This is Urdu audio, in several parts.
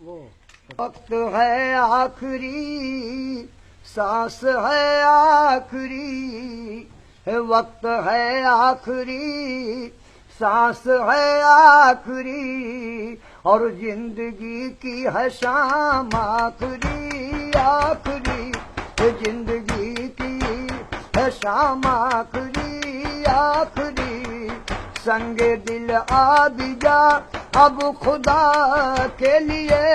وقت ہے آخری، سانس ہے آخری، وقت ہے آخری، سانس ہے آخری، اور زندگی کی ہے شام آخری آخری، زندگی کی ہے شام آخری آخری، سنگ دل آب جا اب خدا کے لیے،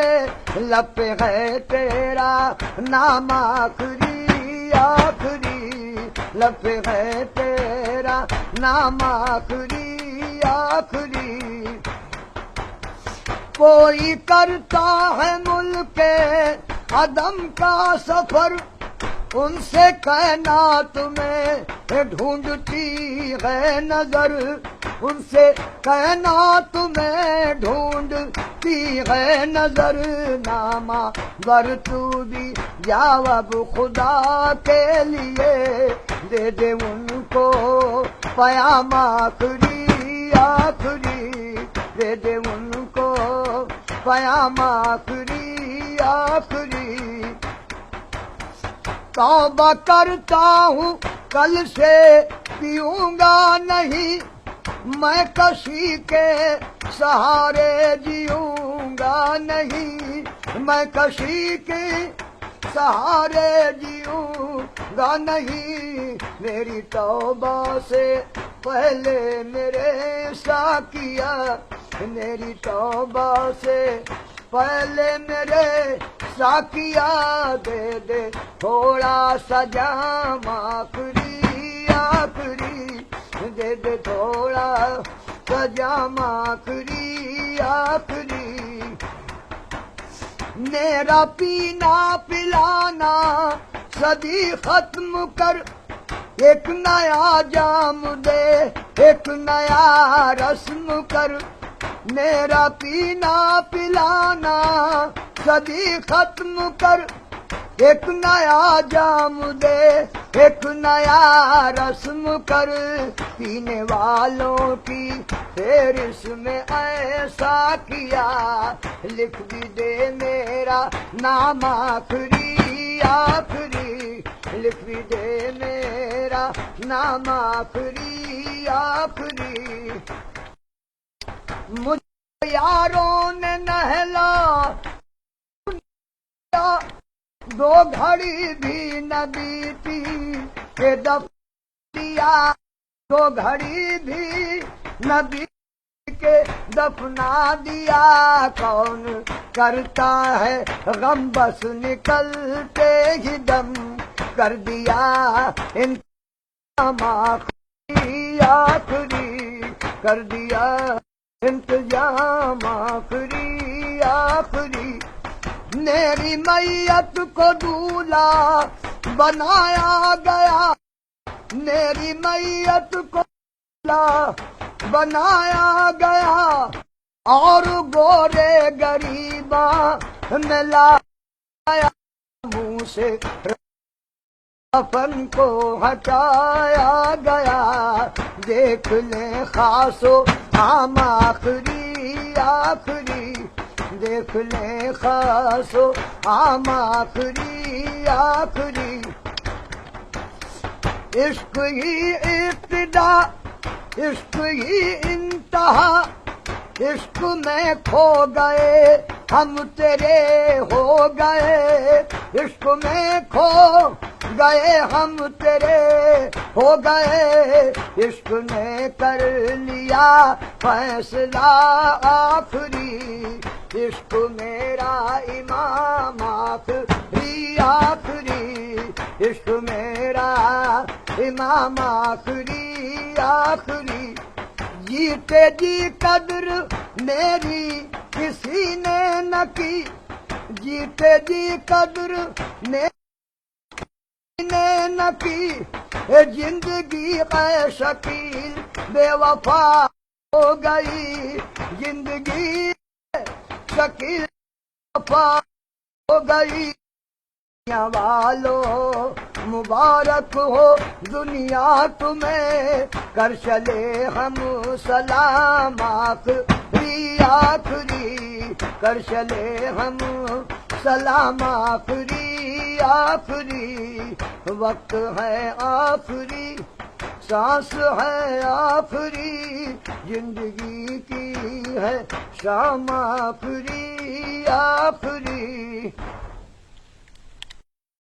لب پہ ہے تیرا نام آخری آخری، لب پہ ہے تیرا نام آخری آخری، کوئی کرتا ہے ملک عدم کا سفر، ان سے کائنات میں ڈھونڈتی ہے نظر، ان سے کائنات میں ڈھونڈتی ہے نظر، نامہ ور تو بھی جواب خدا کے لیے، دے دے ان کو پیام آخری آخری، دے دے ان کو پیام آخری آخری، توبہ کرتا ہوں کل سے پیوں گا نہیں، میں کسی کے سہارے جیوں گا نہیں، میں کسی کے سہارے جیوں گا نہیں، میری توبہ سے پہلے میرے ساقیا، میری توبہ سے پہلے میرے ساقیا، دے دے تھوڑا سا جام آخری آخری، دے دے تھوڑا سا جام آخری آخری، میرا پینا پلانا صدی ختم کر، ایک نیا جام دے ایک نیا رسم کر، میرا پینا پلانا صدی ختم کر، ایک نیا جام دے ایک نیا رسم کر، پینے والوں کی فہرست میں ایسا کیا، لکھ بھی دے میرا نام آخری آخری، لکھ بھی دے میرا نام آخری آخری، مجھے یاروں نے نہلا دو گھڑی بھی نہ بیتی کہ دفن دیا، دو گھڑی بھی نہ بیتی کہ دفنا دیا، کون کرتا ہے غم بس نکلتے ہی دم کر دیا، انتظام آخری آخری کر دیا، انتظام آخری آخری، میری میت کو دولہا بنایا گیا، میری میت کو دولہا بنایا گیا، اور گورے غریباں میں لایا، منہ سے کفن کو ہٹایا گیا، دیکھ لیں خاص و عام آخری آخری، دیکھ لیں خاص و عام آخری آخری، عشق ہی ابتدا عشق ہی انتہا، عشق میں کھو گئے ہم تیرے ہو گئے، عشق میں کھو گئے ہم تیرے ہو گئے، عشق نے کر لیا فیصلہ آخری، عشق میرا امام آخری آخری، عشق میرا امام آخری آخری، جیتے جی قدر میری کسی نے نہ کی، جیتے جی قدر میری نے نہ کی، زندگی اے شکیل بے وفا ہو گئی، زندگی شکیل وفا ہو گئی، دنیا والو مبارک ہو دنیا تمہیں، کر چلے ہم سلام آخری آخری کر چلے ہم سلام آخری آخری وقت ہے آخری سانس ہے آخری زندگی کی ہے شام آخری آخری